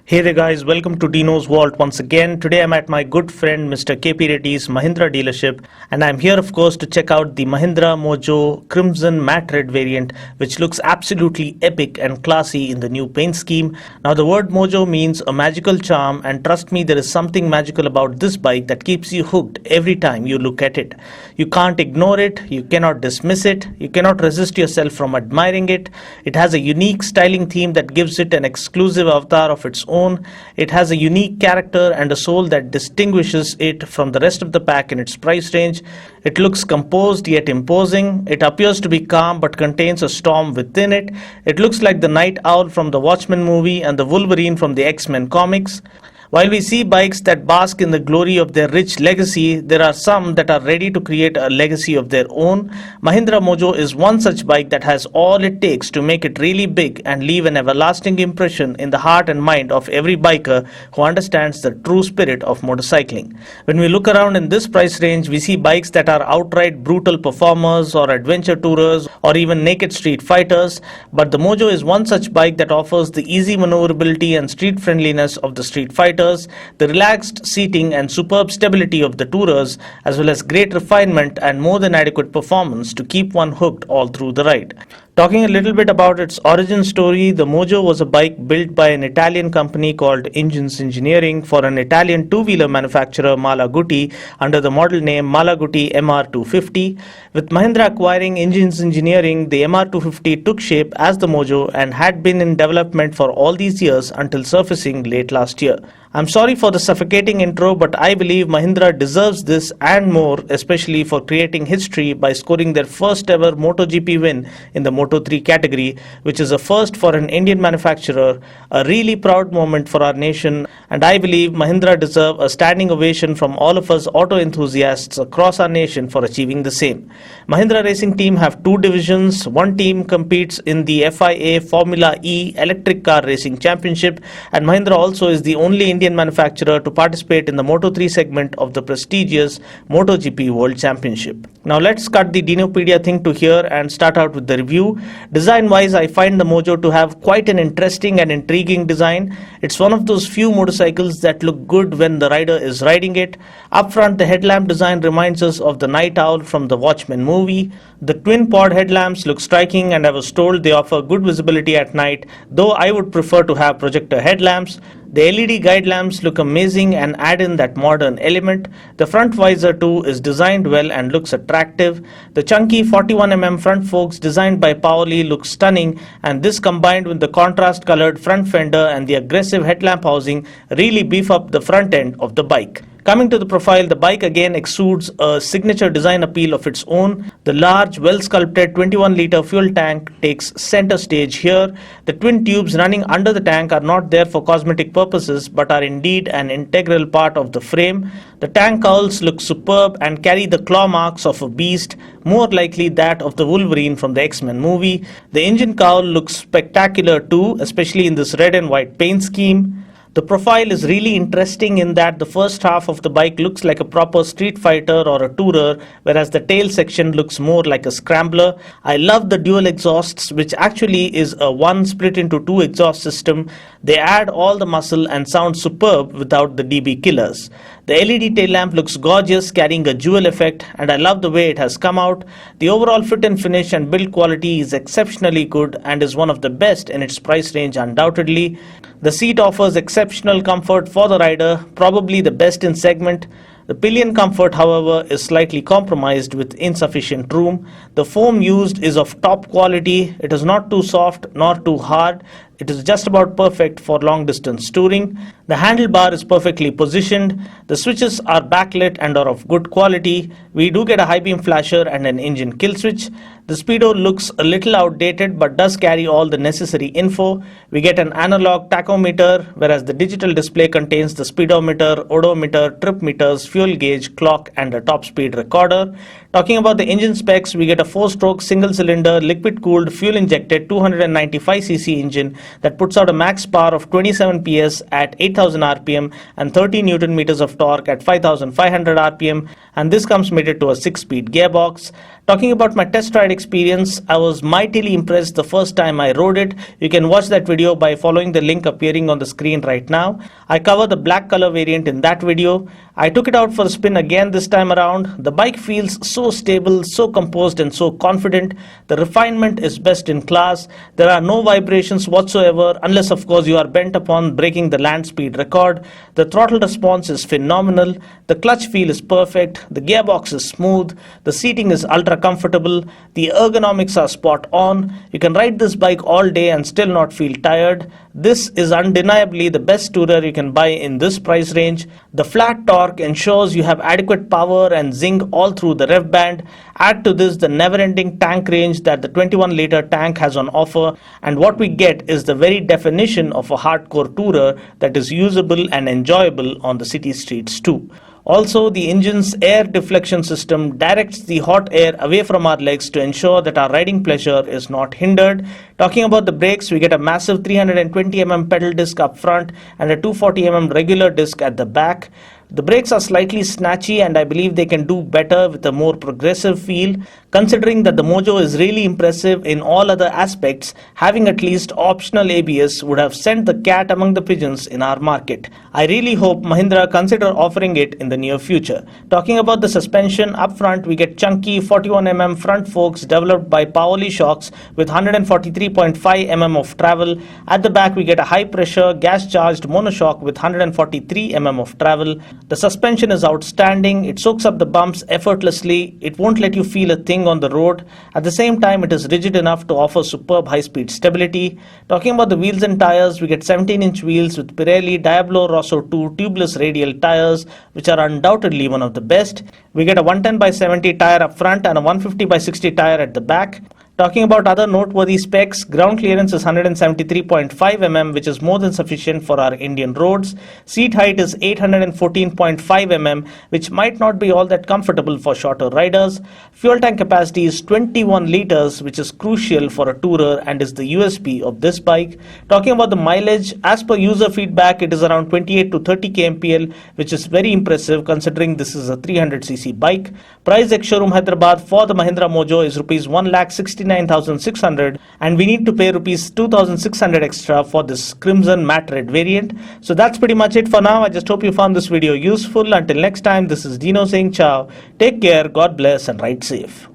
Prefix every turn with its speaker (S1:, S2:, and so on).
S1: Hey there guys, welcome to Dinos Vault once again. Today I'm at my good friend Mr. KP Reddy's Mahindra dealership, and I'm here of course to check out the Mahindra Mojo Crimson Matte Red variant, which looks absolutely epic and classy in the new paint scheme. Now the word Mojo means a magical charm, and trust me, there is something magical about this bike that keeps you hooked every time you look at it. You can't ignore it, you cannot dismiss it, you cannot resist yourself from admiring it. It has a unique styling theme that gives it an exclusive avatar of its own. It has a unique character and a soul that distinguishes it from the rest of the pack in its price range. It looks composed yet imposing. It appears to be calm but contains a storm within it. It looks like the Night Owl from the Watchmen movie and the Wolverine from the X-Men comics. While we see bikes that bask in the glory of their rich legacy, there are some that are ready to create a legacy of their own. Mahindra Mojo is one such bike that has all it takes to make it really big and leave an everlasting impression in the heart and mind of every biker who understands the true spirit of motorcycling. When we look around in this price range, we see bikes that are outright brutal performers or adventure tourers or even naked street fighters, but the Mojo is one such bike that offers the easy maneuverability and street friendliness of the street fighter, the relaxed seating and superb stability of the tourers, as well as great refinement and more than adequate performance to keep one hooked all through the ride. Talking a little bit about its origin story, the Mojo was a bike built by an Italian company called Engines Engineering for an Italian two-wheeler manufacturer Malaguti under the model name Malaguti MR250. With Mahindra acquiring Engines Engineering, the MR250 took shape as the Mojo and had been in development for all these years until surfacing late last year. I'm sorry for the suffocating intro, but I believe Mahindra deserves this and more, especially for creating history by scoring their first ever MotoGP win in the Moto3 category, which is a first for an Indian manufacturer, a really proud moment for our nation, and I believe Mahindra deserve a standing ovation from all of us auto enthusiasts across our nation for achieving the same. Mahindra Racing Team have two divisions. One team competes in the FIA Formula E Electric Car Racing Championship, and Mahindra also is the only Indian manufacturer to participate in the Moto3 segment of the prestigious MotoGP World Championship. Now let's cut the Dinopedia thing to here and start out with the review. Design wise, I find the Mojo to have quite an interesting and intriguing design. It's one of those few motorcycles that look good when the rider is riding it. Up front, the headlamp design reminds us of the Night Owl from the Watchmen movie. The twin pod headlamps look striking, and I was told they offer good visibility at night, though I would prefer to have projector headlamps. The LED guide lamps look amazing and add in that modern element. The front visor too is designed well and looks attractive. The chunky 41mm front forks designed by Paoli look stunning, and this combined with the contrast colored front fender and the aggressive headlamp housing really beef up the front end of the bike. Coming to the profile, the bike again exudes a signature design appeal of its own. The large, well-sculpted 21-litre fuel tank takes center stage here. The twin tubes running under the tank are not there for cosmetic purposes but are indeed an integral part of the frame. The tank cowls look superb and carry the claw marks of a beast, more likely that of the Wolverine from the X-Men movie. The engine cowl looks spectacular too, especially in this red and white paint scheme. The profile is really interesting in that the first half of the bike looks like a proper street fighter or a tourer, whereas the tail section looks more like a scrambler. I love the dual exhausts, which actually is a one split into two exhaust system. They add all the muscle and sound superb without the dB killers. The LED tail lamp looks gorgeous, carrying a jewel effect, and I love the way it has come out. The overall fit and finish and build quality is exceptionally good and is one of the best in its price range undoubtedly. The seat offers exceptional comfort for the rider, probably the best in segment. The pillion comfort, however, is slightly compromised with insufficient room. The foam used is of top quality. It is not too soft nor too hard. It is just about perfect for long distance touring. The handlebar is perfectly positioned. The switches are backlit and are of good quality. We do get a high beam flasher and an engine kill switch. The speedo looks a little outdated but does carry all the necessary info. We get an analog tachometer, whereas the digital display contains the speedometer, odometer, trip meters, fuel gauge, clock and a top speed recorder. Talking about the engine specs, we get a 4-stroke single-cylinder liquid-cooled fuel-injected 295cc engine that puts out a max power of 27 PS at 8000 RPM and 30 Nm of torque at 5500 RPM, and this comes mated to a 6-speed gearbox. Talking about my test ride experience, I was mightily impressed the first time I rode it. You can watch that video by following the link appearing on the screen right now. I cover the black color variant in that video. I took it out for a spin again this time around. The bike feels so stable, so composed and so confident. The refinement is best in class. There are no vibrations whatsoever, unless of course you are bent upon breaking the land speed record. The throttle response is phenomenal. The clutch feel is perfect. The gearbox is smooth. The seating is ultra comfortable. The ergonomics are spot on. You can ride this bike all day and still not feel tired. This is undeniably the best tourer you can buy in this price range. The flat torque ensures you have adequate power and zing all through the rev band. Add to this the never-ending tank range that the 21-liter tank has on offer, and what we get is the very definition of a hardcore tourer that is usable and enjoyable on the city streets too. Also, the engine's air deflection system directs the hot air away from our legs to ensure that our riding pleasure is not hindered. Talking about the brakes, we get a massive 320mm pedal disc up front and a 240mm regular disc at the back. The brakes are slightly snatchy and I believe they can do better with a more progressive feel. Considering that the Mojo is really impressive in all other aspects, having at least optional ABS would have sent the cat among the pigeons in our market. I really hope Mahindra consider offering it in the near future. Talking about the suspension, up front we get chunky 41mm front forks developed by Paoli shocks with 143.5mm of travel. At the back we get a high pressure gas charged monoshock with 143mm of travel. The suspension is outstanding. It soaks up the bumps effortlessly. It won't let you feel a thing on the road. At the same time, it is rigid enough to offer superb high-speed stability. Talking about the wheels and tires, we get 17-inch wheels with Pirelli Diablo Rosso 2 tubeless radial tires, which are undoubtedly one of the best. We get a 110/70 tire up front and a 150/60 tire at the back. Talking about other noteworthy specs, ground clearance is 173.5mm, which is more than sufficient for our Indian roads. Seat height is 814.5mm, which might not be all that comfortable for shorter riders. Fuel tank capacity is 21 liters, which is crucial for a tourer and is the USP of this bike. Talking about the mileage, as per user feedback, it is around 28 to 30 kmpl, which is very impressive considering this is a 300cc bike. Price ex-showroom Hyderabad for the Mahindra Mojo is rupees 1,69,600 and we need to pay rupees 2,600 extra for this crimson matte red variant. So that's pretty much it for now. I just hope you found this video useful. Until next time, this is Dino saying ciao. Take care, God bless and ride safe.